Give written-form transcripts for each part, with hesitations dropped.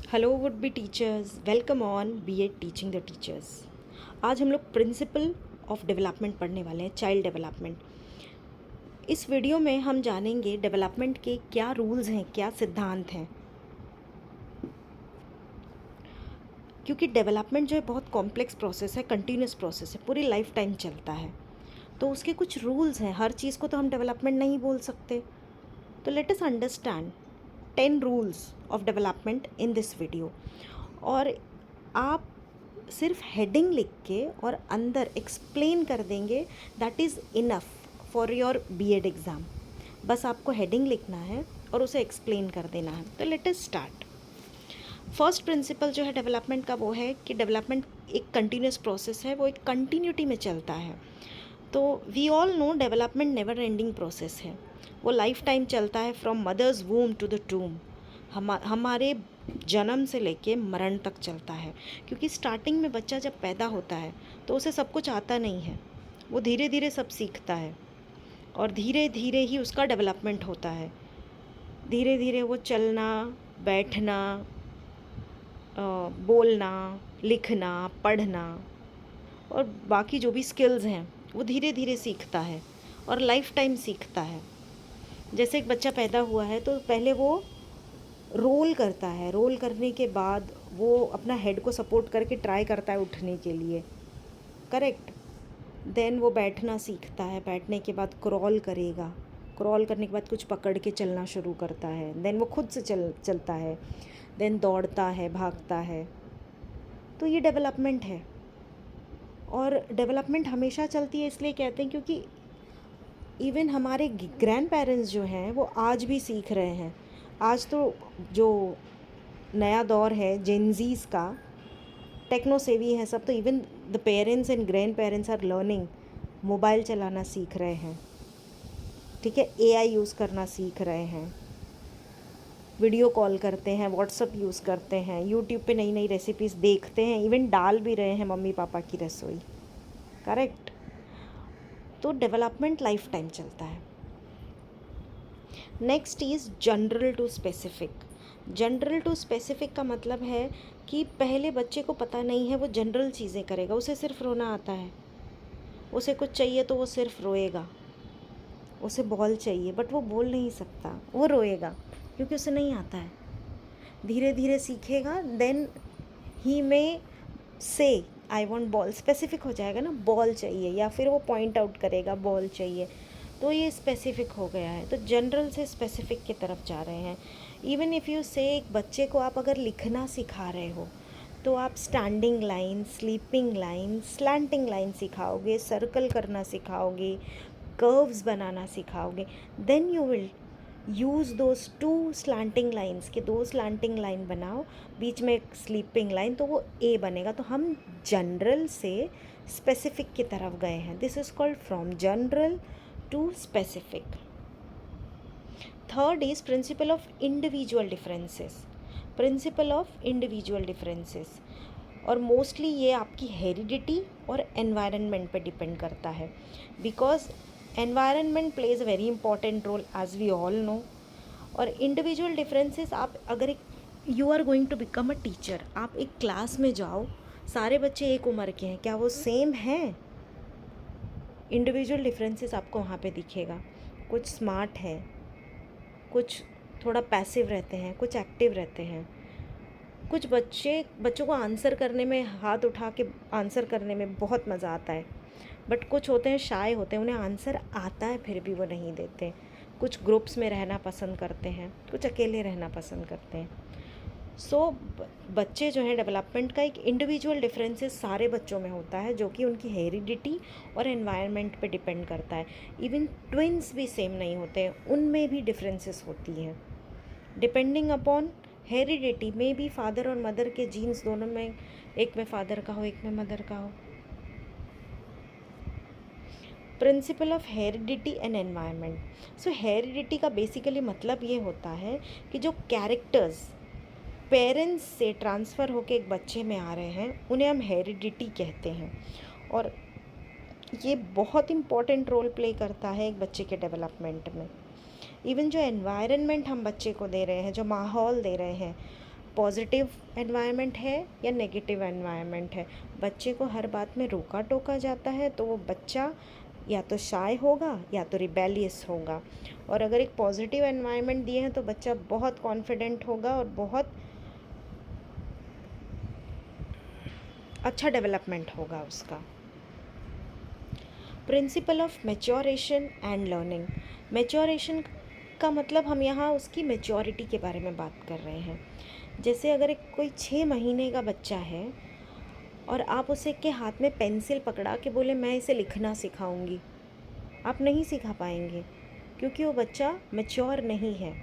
Hello would be teachers, welcome on BEd teaching the teachers. आज हम लोग principle of development पढ़ने वाले हैं, चाइल्ड डेवलपमेंट। इस वीडियो में हम जानेंगे डेवलपमेंट के क्या रूल्स हैं, क्या सिद्धांत हैं। क्योंकि डेवलपमेंट जो है बहुत कॉम्प्लेक्स प्रोसेस है, कंटिन्यूस प्रोसेस है, पूरी लाइफ टाइम चलता है। तो उसके कुछ रूल्स हैं, हर चीज़ को तो हम डेवलपमेंट नहीं बोल सकते। तो let us understand 10 rules of development in this video. और आप सिर्फ हेडिंग लिख के और अंदर एक्सप्लेन कर देंगे, that is enough for your BEd exam. बस आपको हेडिंग लिखना है और उसे एक्सप्लेन कर देना है। तो let us start. First principle जो है डेवलपमेंट का वो है कि डेवलपमेंट एक कंटिन्यूस प्रोसेस है, वो एक कंटिन्यूटी में चलता है। तो we all know development never ending process है, वो लाइफ टाइम चलता है, from mother's womb to the tomb. हमारे जन्म से लेके मरण तक चलता है। क्योंकि स्टार्टिंग में बच्चा जब पैदा होता है तो उसे सब कुछ आता नहीं है, वो धीरे धीरे सब सीखता है और धीरे धीरे ही उसका डेवलपमेंट होता है। धीरे धीरे वो चलना, बैठना, बोलना, लिखना, पढ़ना और बाकी जो भी स्किल्स हैं वो धीरे धीरे सीखता है और लाइफ टाइम सीखता है। जैसे एक बच्चा पैदा हुआ है तो पहले वो रोल करता है, रोल करने के बाद वो अपना हेड को सपोर्ट करके ट्राई करता है उठने के लिए, करेक्ट। देन वो बैठना सीखता है, बैठने के बाद क्रॉल करेगा, क्रॉल करने के बाद कुछ पकड़ के चलना शुरू करता है, देन वो खुद से चलता है, देन दौड़ता है, भागता है। तो ये डेवलपमेंट है। और डेवलपमेंट हमेशा चलती है, इसलिए कहते हैं क्योंकि इवन हमारे ग्रैंड पेरेंट्स जो हैं वो आज भी सीख रहे हैं। आज तो जो नया दौर है जेनजीज का, टेक्नो सेवी है सब, तो even the parents and grandparents are learning. Mobile चलाना सीख रहे हैं, ठीक है, एआई यूज़ करना सीख रहे हैं, वीडियो कॉल करते हैं, व्हाट्सअप यूज़ करते हैं, यूट्यूब पे नई नई रेसिपीज़ देखते हैं, इवन डाल भी रहे हैं मम्मी पापा की रसोई, करेक्ट। तो डेवलपमेंट लाइफ टाइम चलता है। Next is general to specific. General to specific का मतलब है कि पहले बच्चे को पता नहीं है, वो जनरल चीज़ें करेगा, उसे सिर्फ रोना आता है, उसे कुछ चाहिए तो वो सिर्फ रोएगा। उसे बॉल चाहिए बट वो बोल नहीं सकता, वो रोएगा क्योंकि उसे नहीं आता है। धीरे धीरे सीखेगा, देन ही में से आई वॉन्ट बॉल, स्पेसिफिक हो जाएगा ना, बॉल चाहिए, या फिर वो पॉइंट आउट करेगा बॉल चाहिए, तो ये स्पेसिफिक हो गया है। तो जनरल से स्पेसिफिक की तरफ जा रहे हैं। इवन इफ़ यू से एक बच्चे को आप अगर लिखना सिखा रहे हो तो आप standing line, sleeping line, slanting line सिखाओगे, सर्कल करना सिखाओगे, कर्व्स बनाना सिखाओगे। Then you will use those 2 slanting lines के 2 स्लैंटिंग लाइन बनाओ, बीच में एक स्लीपिंग लाइन, तो वो ए बनेगा। तो हम जनरल से स्पेसिफिक की तरफ गए हैं। This is called from general to specific. Third is principle of individual differences. Principle of individual differences, और मोस्टली ये आपकी हेरिडिटी और एनवायरनमेंट पे डिपेंड करता है, because environment plays a very important role as we all know. और individual differences, आप अगर एक you are going to become a teacher, आप एक क्लास में जाओ, सारे बच्चे एक उम्र के हैं, क्या वो सेम हैं? इंडिविजुअल डिफरेंसेस आपको वहाँ पे दिखेगा। कुछ स्मार्ट है, कुछ थोड़ा पैसिव रहते हैं, कुछ एक्टिव रहते हैं। कुछ बच्चों को आंसर करने में, हाथ उठा के आंसर करने में बहुत मज़ा आता है, बट कुछ होते हैं शाय होते हैं, उन्हें आंसर आता है फिर भी वो नहीं देते। कुछ ग्रुप्स में रहना पसंद करते हैं, कुछ अकेले रहना पसंद करते हैं। सो बच्चे जो हैं, डेवलपमेंट का एक इंडिविजुअल डिफरेंसेस सारे बच्चों में होता है, जो कि उनकी हेरिडिटी और एनवायरनमेंट पे डिपेंड करता है। इवन ट्विन्स भी सेम नहीं होते हैं, उनमें भी डिफरेंसेस होती हैं डिपेंडिंग अपॉन हेरिडिटी में भी। फादर और मदर के जीन्स दोनों में, एक में फादर का हो, एक में मदर का हो। Principle of heredity and environment. So heredity का बेसिकली मतलब ये होता है कि जो कैरेक्टर्स पेरेंट्स से ट्रांसफ़र होकर एक बच्चे में आ रहे हैं, उन्हें हम हेरिडिटी कहते हैं। और ये बहुत इम्पॉर्टेंट रोल प्ले करता है एक बच्चे के डेवलपमेंट में। इवन जो एनवायरनमेंट हम बच्चे को दे रहे हैं, जो माहौल दे रहे हैं, पॉजिटिव एनवायरनमेंट है या नेगेटिव एनवायरनमेंट है। बच्चे को हर बात में रोका टोका जाता है तो वो बच्चा या तो शाय होगा या तो रिबेलियस होगा। और अगर एक पॉजिटिव एनवायरनमेंट दिए हैं तो बच्चा बहुत कॉन्फिडेंट होगा और बहुत अच्छा डेवलपमेंट होगा उसका। Principle of maturation and learning. Maturation का मतलब हम यहाँ उसकी मैच्योरिटी के बारे में बात कर रहे हैं। जैसे अगर एक कोई 6 महीने का बच्चा है और आप उसे के हाथ में पेंसिल पकड़ा के बोले मैं इसे लिखना सिखाऊंगी, आप नहीं सिखा पाएंगे, क्योंकि वो बच्चा मैच्योर नहीं है,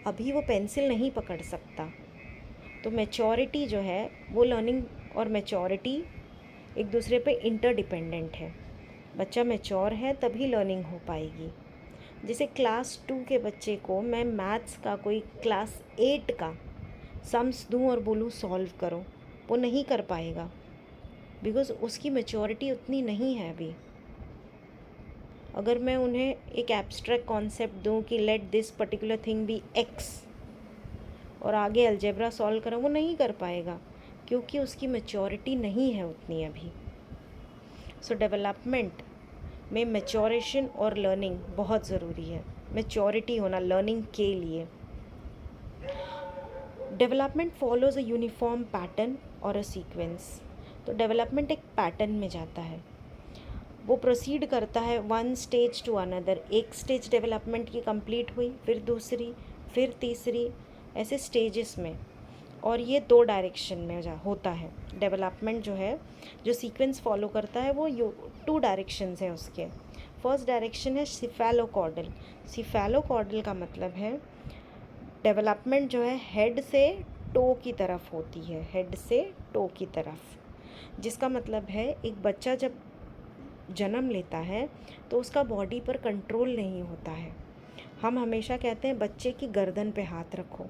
अभी वो पेंसिल नहीं पकड़ सकता। तो मैच्योरिटी जो है वो लर्निंग और मैच्योरिटी एक दूसरे पे इंटरडिपेंडेंट है। बच्चा मैच्योर है तभी लर्निंग हो पाएगी। जैसे क्लास 2 के बच्चे को मैं मैथ्स का कोई क्लास 8 का सम्स दूँ और बोलूँ सॉल्व करो, वो नहीं कर पाएगा, बिकॉज़ उसकी मैच्योरिटी उतनी नहीं है अभी। अगर मैं उन्हें एक एब्स्ट्रैक्ट कॉन्सेप्ट दूँ कि let this particular thing be x और आगे अलजेब्रा सॉल्व करो, वो नहीं कर पाएगा, क्योंकि उसकी मैच्योरिटी नहीं है उतनी अभी। सो डेवलपमेंट में मैच्योरेशन और लर्निंग बहुत ज़रूरी है। मैच्योरिटी होना लर्निंग के लिए। Development follows a uniform pattern और अ सीक्वेंस। तो डेवलपमेंट एक पैटर्न में जाता है, वो प्रोसीड करता है वन स्टेज टू अनदर। एक स्टेज डेवलपमेंट की कंप्लीट हुई, फिर दूसरी, फिर तीसरी, ऐसे स्टेजेस में। और ये 2 डायरेक्शन में होता है डेवलपमेंट जो है, जो सीक्वेंस फॉलो करता है वो 2 डायरेक्शंस हैं उसके। फर्स्ट डायरेक्शन है सिफेलोकॉर्डल। सिफेलोकॉर्डल का मतलब है डेवलपमेंट जो है हेड से टो की तरफ होती है, हेड से टो की तरफ। जिसका मतलब है एक बच्चा जब जन्म लेता है तो उसका बॉडी पर कंट्रोल नहीं होता है। हम हमेशा कहते हैं बच्चे की गर्दन पे हाथ रखो,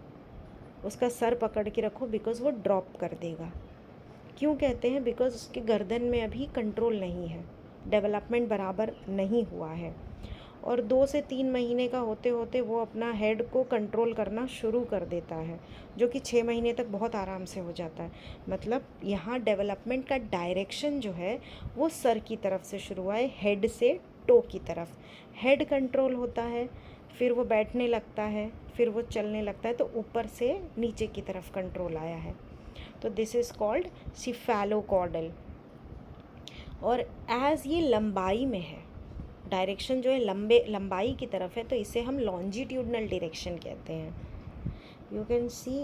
उसका सर पकड़ के रखो, बिकॉज़ वो ड्रॉप कर देगा। क्यों कहते हैं? बिकॉज़ उसके गर्दन में अभी कंट्रोल नहीं है, डेवलपमेंट बराबर नहीं हुआ है। और 2 से 3 महीने का होते होते वो अपना हेड को कंट्रोल करना शुरू कर देता है, जो कि 6 महीने तक बहुत आराम से हो जाता है। मतलब यहाँ डेवलपमेंट का डायरेक्शन जो है वो सर की तरफ से शुरू हुआ है, हेड से टो की तरफ। हेड कंट्रोल होता है, फिर वो बैठने लगता है, फिर वो चलने लगता है, तो ऊपर से नीचे की तरफ कंट्रोल आया है। तो दिस इज़ कॉल्ड सिफेलोकॉर्डल। और एज ये लंबाई में है, डायरेक्शन जो है लंबाई की तरफ है, तो इसे हम लॉन्जिट्यूडनल डायरेक्शन कहते हैं। You can see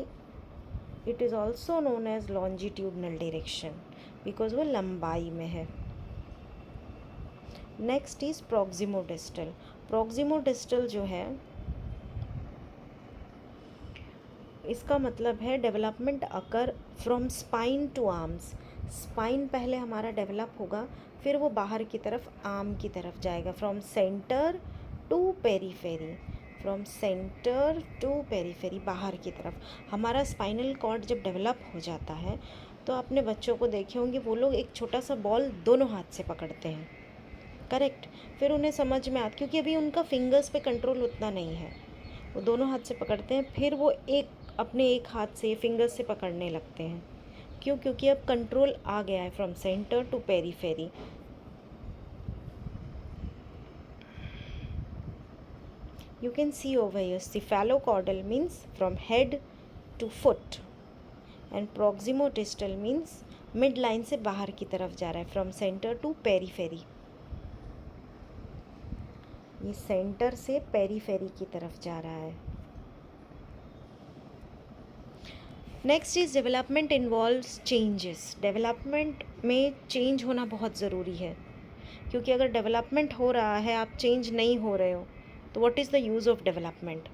it is also known as longitudinal direction, because वो लंबाई में है। Next is प्रॉक्सिमोडिस्टल। प्रॉक्सिमोडिस्टल जो है इसका मतलब है development occur from spine to arms. Spine पहले हमारा डेवलप होगा, फिर वो बाहर की तरफ आर्म की तरफ जाएगा। From centre to periphery, from centre to periphery, बाहर की तरफ। हमारा स्पाइनल कॉर्ड जब डेवलप हो जाता है तो अपने बच्चों को देखे होंगे वो लोग एक छोटा सा बॉल दोनों हाथ से पकड़ते हैं, करेक्ट। फिर उन्हें समझ में आता, क्योंकि अभी उनका फिंगर्स पे कंट्रोल उतना नहीं है, वो दोनों हाथ से पकड़ते हैं, फिर वो अपने एक हाथ से फिंगर्स से पकड़ने लगते हैं। क्यों? क्योंकि अब कंट्रोल आ गया है from centre to periphery. You can see over here cephalocaudal means from head to foot and proximodistal means mid line से बाहर की तरफ जा रहा है, फ्रॉम सेंटर टू पेरीफेरी। ये सेंटर से पेरीफेरी की तरफ जा रहा है। Next is development involves changes. Development में चेंज होना बहुत ज़रूरी है, क्योंकि अगर डेवलपमेंट हो रहा है आप चेंज नहीं हो रहे हो तो what is the use of development.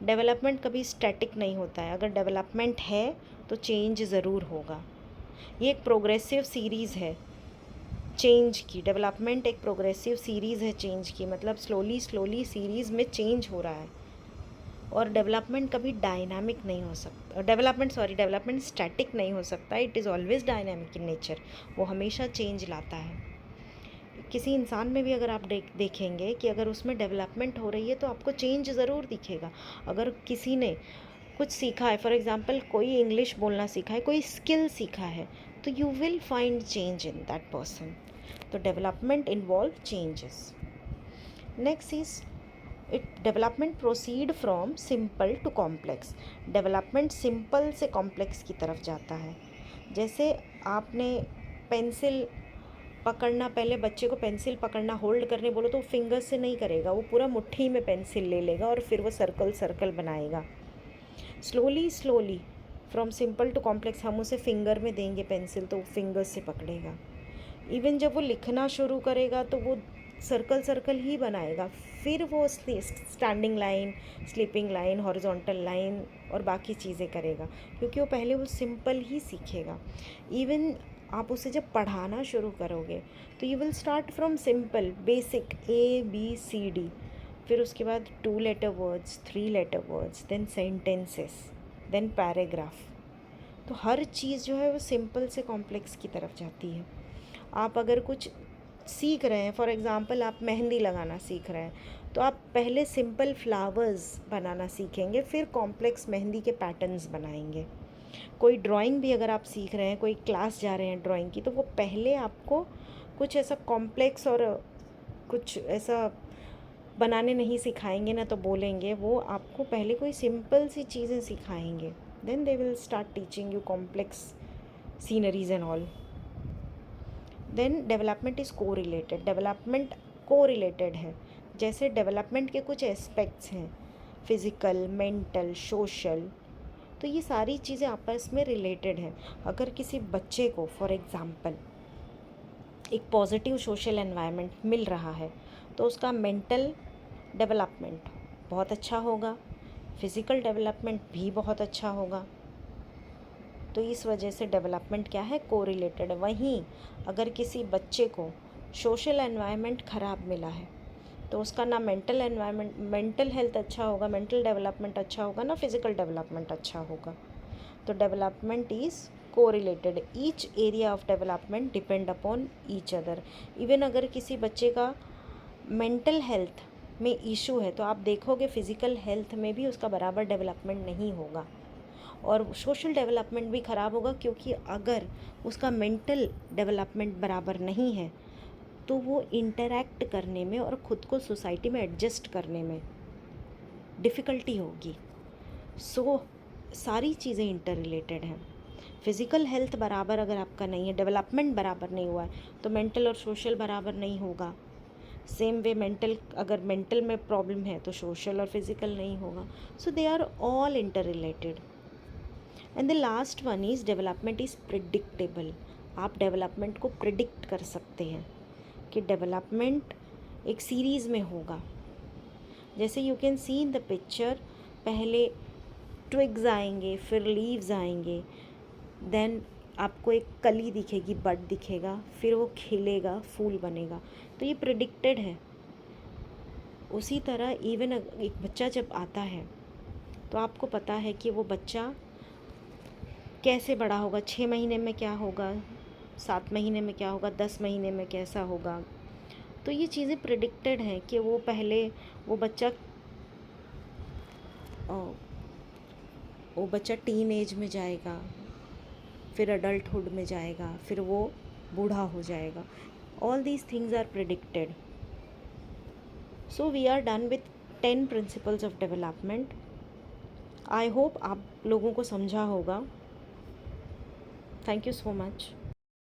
Development कभी स्टैटिक नहीं होता है, अगर डेवलपमेंट है तो चेंज ज़रूर होगा। ये एक प्रोग्रेसिव सीरीज़ है चेंज की। डेवलपमेंट एक प्रोग्रेसिव सीरीज़ है चेंज की, मतलब स्लोली स्लोली सीरीज़ में चेंज हो रहा है। और डेवलपमेंट कभी डायनामिक नहीं हो सकता, डेवलपमेंट स्टैटिक नहीं हो सकता, it is always dynamic in nature. वो हमेशा चेंज लाता है। किसी इंसान में भी अगर आप देखेंगे कि अगर उसमें डेवलपमेंट हो रही है तो आपको चेंज ज़रूर दिखेगा। अगर किसी ने कुछ सीखा है, फॉर एग्जांपल कोई इंग्लिश बोलना सीखा है, कोई स्किल सीखा है, तो you will find change in that person. तो development involve changes. Next is it development proceed from simple to complex. Development simple से कॉम्प्लेक्स की तरफ जाता है. जैसे आपने पेंसिल पकड़ना, पहले बच्चे को पेंसिल पकड़ना होल्ड करने बोलो तो फिंगर्स से नहीं करेगा, वो पूरा मुट्ठी में पेंसिल ले लेगा और फिर वो सर्कल सर्कल बनाएगा. Slowly slowly from simple to complex हम उसे फिंगर में देंगे पेंसिल तो वो फिंगर्स से पकड़ेगा. इवन जब वो लिखना शुरू करेगा तो वो सर्कल सर्कल ही बनाएगा. फिर वो standing line, sleeping line, horizontal line और बाकी चीज़ें करेगा, क्योंकि वो पहले वो सिंपल ही सीखेगा. इवन आप उसे जब पढ़ाना शुरू करोगे तो you will start from simple basic ABCD, फिर उसके बाद 2 letter words, 3 letter words, then sentences, then paragraph. तो हर चीज़ जो है वो सिंपल से कॉम्प्लेक्स की तरफ जाती है. आप अगर कुछ सीख रहे हैं, फॉर एग्ज़ाम्पल आप मेहंदी लगाना सीख रहे हैं, तो आप पहले सिंपल फ्लावर्स बनाना सीखेंगे, फिर कॉम्प्लेक्स मेहंदी के पैटर्न्स बनाएंगे. कोई ड्राइंग भी अगर आप सीख रहे हैं, कोई क्लास जा रहे हैं ड्राइंग की, तो वो पहले आपको कुछ ऐसा कॉम्प्लेक्स और कुछ ऐसा बनाने नहीं सिखाएंगे ना, तो बोलेंगे वो आपको पहले कोई सिंपल सी चीज़ें सिखाएंगे. Then they will start teaching you complex sceneries and all. Then development is correlated. Development correlated है. जैसे डेवलपमेंट के कुछ एस्पेक्ट्स हैं, फिज़िकल, मेंटल, सोशल, तो ये सारी चीज़ें आपस में रिलेटेड हैं. अगर किसी बच्चे को फॉर एग्ज़ाम्पल एक पॉजिटिव सोशल एनवायरनमेंट मिल रहा है तो उसका मेंटल डेवलपमेंट बहुत अच्छा होगा, फिज़िकल डेवलपमेंट भी बहुत अच्छा होगा. तो इस वजह से डेवलपमेंट क्या है, कोरिलेटेड है. वहीं अगर किसी बच्चे को सोशल एनवायरनमेंट ख़राब मिला है तो उसका ना मेंटल हेल्थ अच्छा होगा, मेंटल डेवलपमेंट अच्छा होगा, ना फिज़िकल डेवलपमेंट अच्छा होगा. तो development is correlated. Each area of development depend upon each other. Even अगर किसी बच्चे का मेंटल हेल्थ में इशू है तो आप देखोगे फिज़िकल हेल्थ में भी उसका बराबर डेवलपमेंट नहीं होगा, और सोशल डेवलपमेंट भी ख़राब होगा, क्योंकि अगर उसका मेंटल डेवलपमेंट बराबर नहीं है तो वो इंटरैक्ट करने में और ख़ुद को सोसाइटी में एडजस्ट करने में डिफ़िकल्टी होगी. सो सारी चीज़ें इंटर रिलेटेड हैं. फिज़िकल हेल्थ बराबर अगर आपका नहीं है, डेवलपमेंट बराबर नहीं हुआ है, तो मेंटल और सोशल बराबर नहीं होगा. सेम वे अगर मेंटल में प्रॉब्लम है तो सोशल और फिज़िकल नहीं होगा. So they are all inter related. And the last one is development is predictable. आप डेवलपमेंट को प्रिडिक्ट कर सकते हैं कि डेवलपमेंट एक सीरीज़ में होगा. जैसे you can C in the picture, पहले ट्विग्स आएंगे, फिर लीव्स आएंगे, देन आपको एक कली दिखेगी, बड दिखेगा, फिर वो खिलेगा, फूल बनेगा. तो ये प्रिडिक्टेड है. उसी तरह इवन एक बच्चा जब आता है तो आपको पता है कि वो बच्चा कैसे बड़ा होगा, 6 महीने में क्या होगा, 7 महीने में क्या होगा, 10 महीने में कैसा होगा. तो ये चीज़ें प्रिडिक्टेड हैं कि वो पहले वो बच्चा टीन एज में जाएगा, फिर अडल्टहुड में जाएगा, फिर वो बूढ़ा हो जाएगा. All these things are predicted. So we are done with 10 principles of development. I hope आप लोगों को समझा होगा. Thank you so much.